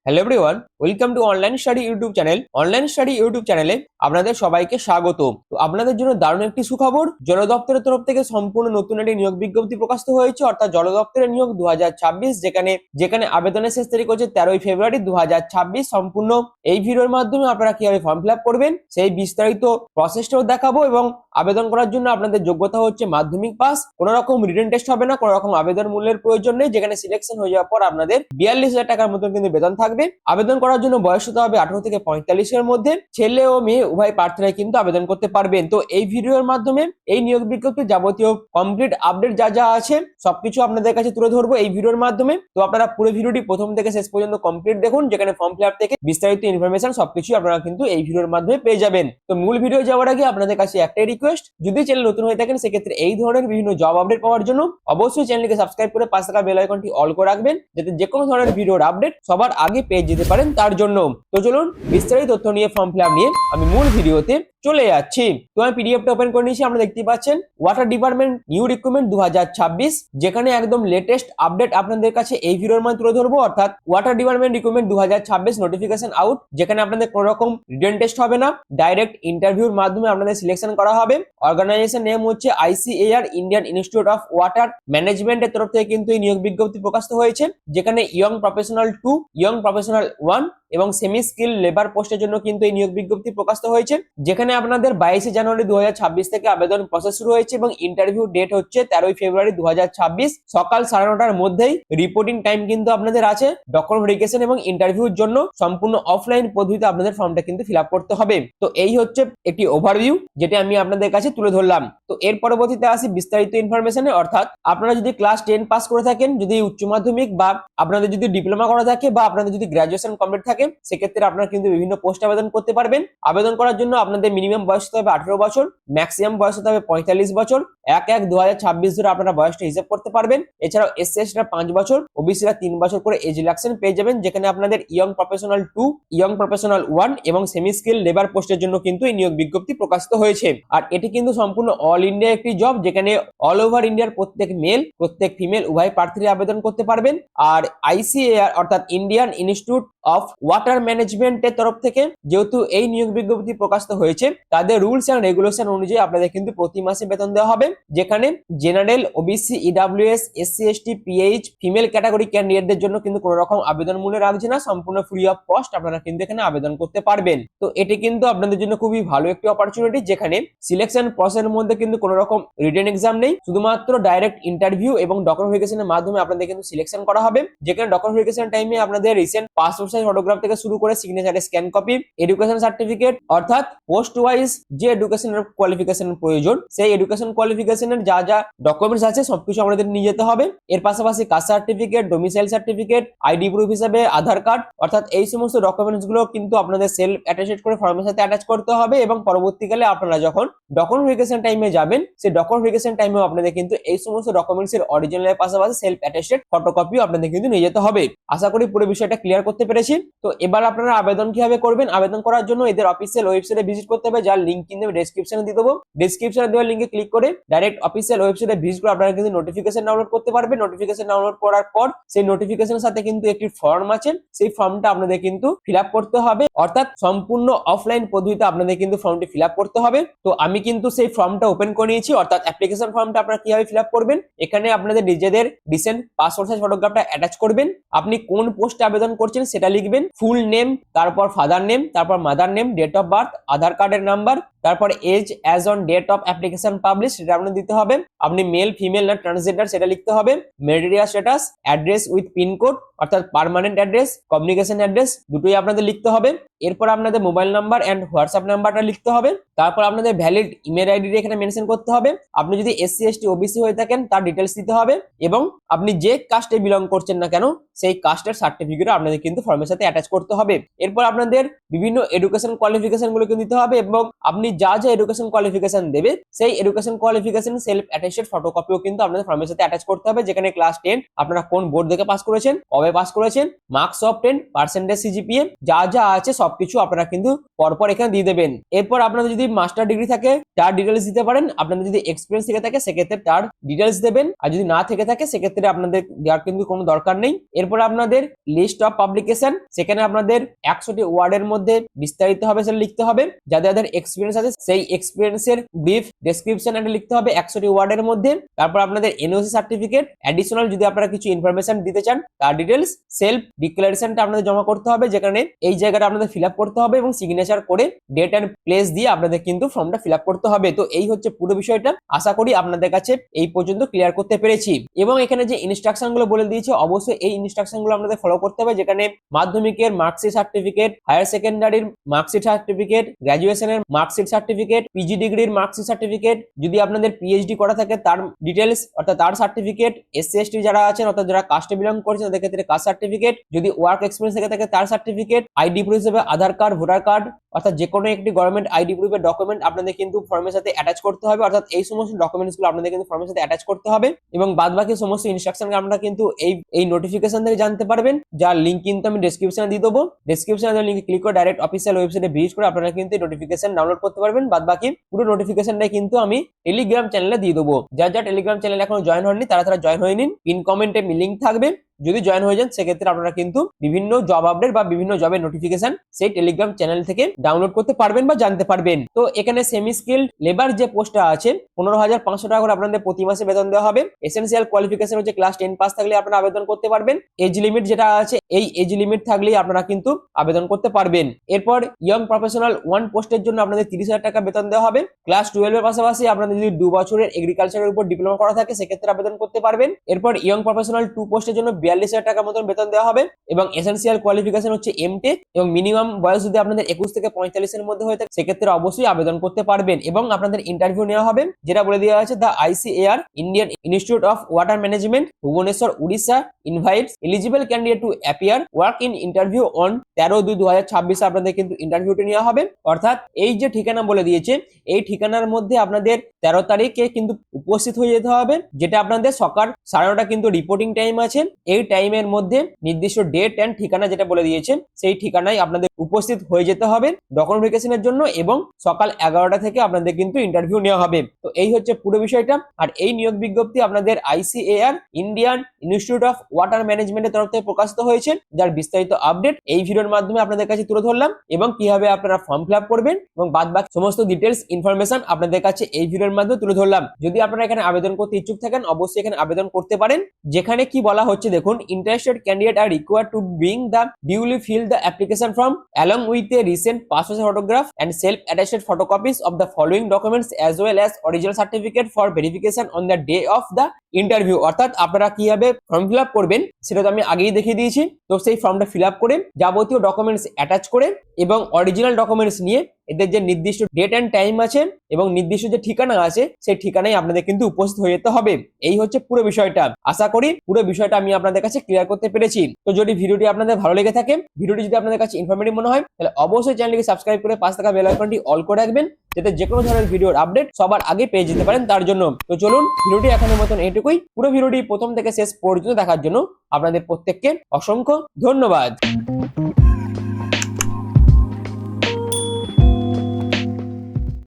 Hello everyone, welcome to online study YouTube channel. Online study YouTube চ্যানেলে আপনাদের সবাইকে স্বাগত। তো আপনাদের জন্য দারুণ একটি সুখবর, জল দপ্তরের তরফ থেকে সম্পূর্ণ নতুন একটি নিয়োগ বিজ্ঞপ্তি প্রকাশিত হয়েছে, অর্থাৎ জল দপ্তরের নিয়োগ 2026, যেখানে আবেদনের শেষ তারিখ হচ্ছে 13ই ফেব্রুয়ারি 2026। সম্পূর্ণ এই ভিডিওর মাধ্যমে আপনারা কিভাবে ফর্ম ফিল আপ করবেন সেই বিস্তারিত প্রসেসটাও দেখাবো, এবং আবেদন করার জন্য আপনাদের যোগ্যতা হচ্ছে মাধ্যমিক পাস। কোনো রকম রিটেন টেস্ট হবে না, কোনো রকম আবেদন মূল্যের প্রয়োজন নেই। যেখানে সিলেকশন হয়ে যাওয়ার পর আপনাদের 42,000 টাকার মতন কিন্তু বেতন থাকবে। আবেদন করার জন্য বয়স হতে হবে 18 থেকে 45 এর মধ্যে। ছেলে ও মেয়ে উভয় প্রার্থীরাই কিন্তু আবেদন করতে পারবেন। তো এই ভিডিওর মাধ্যমে এই নিয়োগ বিজ্ঞপ্তির যাবতীয় কমপ্লিট আপডেট যা যা আছে সবকিছু আপনাদের কাছে তুলে ধরবো এই ভিডিওর মাধ্যমে। তো আপনারা পুরো ভিডিওটি প্রথম থেকে শেষ পর্যন্ত কমপ্লিট দেখুন, যেখানে ফর্ম ফিল আপ থেকে বিস্তারিত ইনফরমেশন সবকিছু আপনারা কিন্তু এই ভিডিওর মাধ্যমে পেয়ে যাবেন। তো মূল ভিডিও যাওয়ার আগে আপনাদের কাছে একটাই রিকোয়েস্ট, যদি চ্যানেল নতুন হয়ে থাকেন সেক্ষেত্রে এই ধরনের বিভিন্ন জব আপডেট পাওয়ার জন্য অবশ্যই চ্যানেলকে সাবস্ক্রাইব করে পাশে থাকা বেল আইকনটি অল করে রাখবেন, যাতে যে কোনো ধরনের ভিডিওর আপডেট সবার আগে পেয়ে যেতে পারেন তার জন্য। তো চলুন বিস্তারিত তথ্য নিয়ে ফর্ম ফিল আপ নিয়ে আমি মূল ভিডিওতে চলে যাচ্ছি। তো আমি পিডিএফটা ওপেন করে নিয়েছি। আপনারা দেখতে পাচ্ছেন ওয়াটার ডিপার্টমেন্ট নিউ রিক্রুটমেন্ট 2026, যেখানে একদম লেটেস্ট আপডেট আপনাদের কাছে এই ভিডিওর মধ্যে তুলে ধরবো। অর্থাৎ water department recruitment 2026 notification out, যেখানে আপনাদের কোনো রকম রিটেন টেস্ট হবে না, ডাইরেক্ট ইন্টারভিউর মাধ্যমে আপনাদের সিলেকশন করা হবে। অর্গানাইজেশন নেম হচ্ছে ICAR, Indian institute of water ম্যানেজমেন্টের তরফ থেকে কিন্তু এই নিয়োগ বিজ্ঞপ্তি প্রকাশিত হয়েছে। যেখানে ইয়ং প্রফেশনাল 2, ইয়ং প্রফেশনাল 1 এবং সেমি স্কিল লেবার পোস্টের জন্য কিন্তু এই নিয়োগ বিজ্ঞপ্তি প্রকাশিত হয়েছে। যেখানে আপনাদের 22 জানুয়ারি 2026 থেকে আবেদন প্রসেস শুরু হয়েছে এবং ইন্টারভিউ ডেট হচ্ছে 13ই ফেব্রুয়ারি 2026 সকাল 9:30টার মধ্যেই। রিপোর্টিং টাইম কিন্তু আপনাদের আছে। ডকুমেন্ট ভেরিফিকেশন এবং ইন্টারভিউর জন্য সম্পূর্ণ অফলাইন পদ্ধতিতে আপনাদের ফর্মটা কিন্তু ফিল আপ করতে হবে। তো এই হচ্ছে একটি ওভারভিউ যেটা আমি আপনাদের কাছে তুলে ধরলাম। তো এর পরবর্তীতে আসি বিস্তারিত ইনফরমেশনে। অর্থাৎ আপনারা যদি ক্লাস 10 পাস করে থাকেন, যদি উচ্চ মাধ্যমিক বা আপনাদের যদি ডিপ্লোমা করা থাকে বা আপনাদের যদি গ্রাজুয়েশন কমপ্লিট থাকে, সেক্ষেত্রে আপনারা কিন্তু বিভিন্ন পোস্ট আবেদন করতে পারবেন। আবেদন করার জন্য আপনাদের মিনিমাম বয়স হতে হবে 18 বছর, ম্যাক্সিমাম বয়স হতে হবে 45 বছর। 1/1/2026 ধরে আপনারা বয়সটা হিসাব করতে পারবেন। এছাড়াও SC/ST 5 বছর, OBC-রা 3 বছর করে এজ রিল্যাক্সেশন পেয়ে যাবেন। যেখানে আপনাদের ইয়ং প্রফেশনাল 2, ইয়ং প্রফেশনাল 1 এবং সেমি স্কিল লেবার পোস্টের জন্য কিন্তু এই নিয়োগ বিজ্ঞপ্তি প্রকাশিত হয়েছে। আর এটি কিন্তু সম্পূর্ণ অল ইন্ডিয়া একটি জব, যেখানে অল ওভার ইন্ডিয়ার প্রত্যেক মেল প্রত্যেক ফিমেল উভয় প্রার্থীরা আবেদন করতে পারবেন। আর ICAR অর্থাৎ ইন্ডিয়ান ইনস্টিটিউট অফ ওয়াটার ম্যানেজমেন্টের তরফ থেকে যেহেতু এই নিয়োগ বিজ্ঞপ্তি প্রকাশিত হয়েছে, তাদের রুলস এন্ড রেগুলেশন অনুযায়ী আপনাদের কিন্তু প্রতি মাসে বেতন দেওয়া হবে। যেখানে general, OBC, EWS, SC/ST, PH female category ক্যান্ডিডেটদের জন্য কিন্তু কোনো রকম আবেদন মূল্য রাখছে না, সম্পূর্ণ ফ্রি অফ কস্ট আপনারা কিন্তু এখানে আবেদন করতে পারবেন। তো এটি কিন্তু আপনাদের জন্য খুবই ভালো একটি অপরচুনিটি, যেখানে সিলেকশন প্রসেসের মধ্যে কিন্তু কোনো রকম রিটেন এক্সাম নেই, শুধুমাত্র ডাইরেক্ট ইন্টারভিউ এবং ডকুমেন্ট ভেরিফিকেশনের মাধ্যমে আপনাদের কিন্তু সিলেকশন করা হবে। যেখানে ডকুমেন্ট ভেরিফিকেশন টাইমে আপনাদের রিসেন্ট পাসপোর্ট সাইজ ফটোগ্রাফ থেকে শুরু করে সিগনেচারের স্ক্যান কপি, এডুকেশন সার্টিফিকেট অর্থাৎ পোস্ট ওয়াইজ যে এডুকেশনের কোয়ালিফিকেশন প্রয়োজন, সেই এডুকেশন কোয়ালিফিকেশনের যা যা ডকুমেন্টস আছে সবকিছু আমাদের নিয়ে যেতে হবে। এর পাশাপাশি caste certificate, domicile certificate, ID proof হিসেবে আধার কার্ড, অর্থাৎ এই সমস্ত ডকুমেন্টস গুলো কিন্তু আপনাদের সেলফ অ্যাটাচড করে ফর্মের সাথে অ্যাটাচ করতে হবে। এবং পরবর্তীকালে আপনারা যখন ডকুমেন্ট ভেরিফিকেশন টাইমে যাবেন, সেই ডকুমেন্ট ভেরিফিকেশন টাইমেও আপনাদের কিন্তু এই সমস্ত ডকুমেন্টস এর অরিজিনালের পাশাপাশি সেলফ অ্যাটাচড ফটোকপিও আপনাদের কিন্তু নিয়ে যেতে হবে। আশা করি পুরো বিষয়টা ক্লিয়ার করতে পেরেছি। তো এবার আপনারা আবেদন কিভাবে করবেন? আবেদন করার জন্য এদের অফিসিয়াল ওয়েবসাইটে ভিজিট করতে হবে, যার লিংক কিন্তু ডেসক্রিপশনে দিয়ে দেবো। ডেসক্রিপশনে দেওয়া লিংকে ক্লিক করে ডাইরেক্ট অফিসিয়াল ওয়েবসাইটে ভিজিট করে আপনারা কিন্তু নোটিফিকেশন ডাউনলোড করতে পারবেন। নোটিফিকেশন ডাউনলোড করার পর সেই নোটিফিকেশনের সাথে কিন্তু একটি ফর্ম আছে, সেই ফর্মটা আপনাদের কিন্তু ফিল আপ করতে হবে। অর্থাৎ সম্পূর্ণ অফলাইন পদ্ধতিতে আপনাদের কিন্তু ফর্মটি ফিল আপ করতে হবে। তো আমি কিন্তু সেই ফর্মটা ওপেন করে নিয়েছি। অর্থাৎ অ্যাপ্লিকেশন ফর্মটা আপনারা কিভাবে ফিল আপ করবেন, এখানে আপনাদের নিজেদের রিসেন্ট পাসপোর্ট সাইজ ফটোগ্রাফটা অ্যাটাচ করবেন। আপনি কোন পোস্টে আবেদন করছেন সেটা লিখবেন, ফুল নেম, তারপর ফাদার নেম, তারপর mother name, date of birth, Aadhaar কার্ডের নাম্বার, তারপর age as on date of application publish সেটা আপনি দিতে হবে। আপনি মেল, ফিমেল না ট্রান্সজেন্ডার সেটা লিখতে হবে। Marital status, address with pincode অর্থাৎ পার্মানেন্ট অ্যাড্রেস, কমিউনিকেশন অ্যাড্রেস দুটোই আপনাদের লিখতে হবে। এরপর আপনাদের মোবাইল নাম্বার এন্ড হোয়াটসঅ্যাপ নাম্বারটা লিখতে হবে। তারপর আপনাদের ভ্যালিড ইমেল আইডি এখানে মেনশন করতে হবে। আপনি যদি SC/ST, OBC হয়ে থাকেন তার ডিটেলস দিতে হবে। এবং আপনি যে কাস্টে বিলং করছেন না কেন সেই কাস্টের সার্টিফিকেট আপনাদের কিন্তু ফর্মের সাথে অ্যাটাচ করতে হবে। এরপর আপনাদের বিভিন্ন এডুকেশন কোয়ালিফিকেশন গুলো কিন্তু দিতে হবে এবং আপনি যা যা এডুকেশন কোয়ালিফিকেশন দেবে সেই এডুকেশন কোয়ালিফিকেশন সেলফ অ্যাটেস্টেড ফটোকপিও কিন্তু আপনাদের ফর্মের সাথে অ্যাটাচ করতে হবে, যেখানে ক্লাস 10 আপনারা কোন বোর্ড থেকে পাস করেছেন, কবে পাস করেছেন, মার্কস অফ 10, পার্সেন্টেজ সিজিপিএ যা যা আছে সবকিছু আপনারা কিন্তু পরপর এখানে দিয়ে দেবেন। এরপর আপনাদের যদি মাস্টার ডিগ্রি থাকে তার ডিটেলস দিতে পারেন, আপনাদের যদি এক্সপিরিয়েন্স থেকে থাকে সেক্ষেত্রে তার ডিটেলস দেবেন, আর যদি না থেকে থাকে সেক্ষেত্রে আপনাদের দেওয়ার কিন্তু কোনো দরকার নেই। এরপর আপনাদের লিস্ট অফ পাবলিকেশন, সেখানে আপনাদের 100টি ওয়ার্ডের মধ্যে বিস্তারিত হবে সেটা লিখতে হবে, যাদের যাদের এক্সপিরিয়েন্স আছে সেই এক্সপিরিয়েন্সের ব্রিফ ডেসক্রিপশন একটা লিখতে হবে 100টি ওয়ার্ডের মধ্যে। তারপর আপনাদের এনওসি সার্টিফিকেট, অ্যাডিশনাল যদি আপনারা কিছু ইনফরমেশন দিতে চান তার ডিটেলস, সেলফ ডিক্লারেশনটা আপনাদের জমা করতে হবে, যেখানে এই জায়গাটা আপনাদের ফিল আপ করতে হবে এবং সিগনেচার করে ডেট এন্ড প্লেস দিয়ে আপনাদের কিন্তু ফর্মটা ফিল আপ করতে হবে। তো এই হচ্ছে পুরো বিষয়টা, আশা করি আপনাদের কাছে এই পর্যন্ত ক্লিয়ার করতে পেরেছি। এবং এখানে যে ইনস্ট্রাকশন গুলো বলে দিয়েছে অবশ্যই এই ইনস্ট্রাকশন গুলো আপনাদের ফলো করতে হবে, যেখানে মাধ্যমিকের মার্কশিট সার্টিফিকেট, হায়ার সেকেন্ডারির মার্কশিট সার্টিফিকেট, গ্রাজুয়েশনের মার্কশিট সার্টিফিকেট, পিজি ডিগ্রির মার্কশিট সার্টিফিকেট, যদি আপনাদের পিএইচডি করা থাকে তার ডিটেলস অর্থাৎ তার সার্টিফিকেট, এসসি এসটি যারা আছেন অর্থাৎ যারা কাস্টে বিলং করছেন তাদের ক্ষেত্রে কাস্ট সার্টিফিকেট, যদি ওয়ার্ক এক্সপিরিয়েন্স থেকে থাকে তার সার্টিফিকেট, আইডি প্রুফ হিসেবে আধার কার্ড, ভোটার কার্ড অর্থাৎ যে কোনো একটি গভর্নমেন্ট আইডি প্রুফের ডকুমেন্ট আপনাদের কিন্তু ফর্মের সাথে অ্যাটাচ করতে হবে, অর্থাৎ এই সমস্ত ডকুমেন্টস গুলো আপনাদের কিন্তু ফর্মের সাথে অ্যাটাচ করতে হবে। এবং বাদবাকি সমস্ত ইনস্ট্রাকশন আপনারা কিন্তু এই নোটিফিকেশন থেকে জানতে পারবেন, যার লিংক কিন্তু আমি ডেসক্রিপশনে দিয়ে দেবো। ডেসক্রিপশনে লিংকে ক্লিক করে ডাইরেক্ট অফিসিয়াল ওয়েবসাইটে ভিজিট করে আপনারা কিন্তু এই নোটিফিকেশন ডাউনলোড করতে পারবেন। বাদবাকি পুরো নোটিফিকেশনটাই কিন্তু আমি টেলিগ্রাম চ্যানেলে দিয়ে দেবো। যারা টেলিগ্রাম চ্যানেলে এখনো জয়েন হননি তারা জয়েন হয়ে নিন, পিন কমেন্টে লিংক থাকবে, যদি জয়েন হয়ে যান সেক্ষেত্রে আপনারা কিন্তু বিভিন্ন জব আপডেট বা বিভিন্ন জবের নোটিফিকেশন সেই টেলিগ্রাম চ্যানেল থেকে ডাউনলোড করতে পারবেন বা জানতে পারবেন। তো এখানে সেমি স্কিল্ড লেবার যে পোস্টটা আছে 15,500 টাকা করে আপনাদের প্রতি মাসে বেতন দেওয়া হবে। এসেনশিয়াল কোয়ালিফিকেশন হচ্ছে ক্লাস 10 পাস থাকলে আপনারা আবেদন করতে পারবেন। এজ লিমিট যেটা আছে এই এজ লিমিট থাকলেই আপনারা কিন্তু আবেদন করতে পারবেন। এরপর ইয়ং প্রফেশনাল 1 পোস্টের জন্য আপনাদের 30,000 টাকা বেতন দেওয়া হবে। ক্লাস 12 এর পাশাপাশি আপনাদের যদি 2 বছরের এগ্রিকালচারের উপর ডিপ্লোমা করা থাকে সেক্ষেত্রে আবেদন করতে পারবেন। এরপর ইয়ং প্রফেশনাল 2 পোস্টের জন্য 42,000 টাকা মতন বেতন দেওয়া হবে এবং এসেনশিয়াল কোয়ালিফিকেশন হচ্ছে এমটেক এবং মিনিমাম বয়স যদি আপনাদের 21 থেকে 45 এর মধ্যে হয়ে থাকে সেক্ষেত্রে অবশ্যই আবেদন করতে পারবেন এবং আপনাদের ইন্টারভিউ নেওয়া হবে, যেটা বলে দেওয়া আছে the ICAR Indian institute of water management Bhubaneswar Orissa invites eligible candidate to appear work in interview on 13/2/2026 আপনাদের কিন্তু ইন্টারভিউটি নেওয়া হবে। অর্থাৎ এই যে ঠিকানা বলে দিয়েছে এই ঠিকানার মধ্যে আপনাদের 13 তারিখে কিন্তু উপস্থিত হয়ে যেতে হবে, যেটা আপনাদের সকাল 9:30 কিন্তু রিপোর্টিং টাইম আছে। এই টাইমের মধ্যে নির্দিষ্ট ডেট এন্ড ঠিকানা যেটা বলে দিয়েছে সেই ঠিকানায় আপনাদের উপস্থিত হয়ে যেতে হবে ডকুমেন্টেশনের জন্য এবং সকাল 11টা থেকে আপনাদের কিন্তু ইন্টারভিউ নেওয়া হবে। তো এই হচ্ছে পুরো বিষয়টা। আর এই নিয়োগ বিজ্ঞপ্তি আপনাদের ICAR Indian institute of water ম্যানেজমেন্টের তরফ থেকে প্রকাশিত হয়েছে, যার বিস্তারিত আপডেট এই ভিডিওর মাধ্যমে আপনাদের কাছে তুলে ধরলাম এবং কিভাবে আপনারা ফর্ম ফিল আপ করবেন এবং বাদবাকি সমস্ত ডিটেলস ইনফরমেশন আপনাদের কাছে এই ভিডিওর মাধ্যমে তুলে ধরলাম। যদি আপনারা এখানে আবেদন করতে ইচ্ছুক থাকেন অবশ্যই এখানে আবেদন করতে পারেন। যেখানে কি বলা হচ্ছে দেখুন, interested candidate are required to bring the duly fill the application form along with a recent passport photograph and self-attested photocopies of the following documents as well as original certificate for verification on the day of the interview. অর্থাৎ আপনারা কিভাবে form fill up করবেন সেটা তো আমি আগেই দেখিয়ে দিয়েছি। তো সেই ফর্মটা ফিল আপ করে যাবতীয় ডকুমেন্টস অ্যাটাচ করে এবং অরিজিনাল ডকুমেন্টস নিয়ে এদের যে নির্দিষ্ট ডেট এন্ড টাইম আছে এবং নির্দিষ্ট যে ঠিকানা আছে সেই ঠিকানায় আপনাদের কিন্তু উপস্থিত হয়ে যেতে হবে। এই হচ্ছে পুরো বিষয়টা। আশা করি পুরো বিষয়টা আমি আপনাদের কাছে ক্লিয়ার করতে পেরেছি। তো যদি ভিডিওটি আপনাদের ভালো লেগে থাকে, ভিডিওটি যদি আপনাদের কাছে ইনফরমেটিভ মনে হয় তাহলে অবশ্যই চ্যানেলটিকে সাবস্ক্রাইব করে পাশে থাকা বেল আইকনটি অল করে রাখবেন, যাতে যে কোনো ধরনের ভিডিওর আপডেট সবার আগে পেয়ে যেতে পারেন তার জন্য। তো চলুন ভিডিওটি এখনের মতন এইটুকুই। পুরো ভিডিওটি প্রথম থেকে শেষ পর্যন্ত দেখার জন্য আপনাদের প্রত্যেককে অসংখ্য ধন্যবাদ।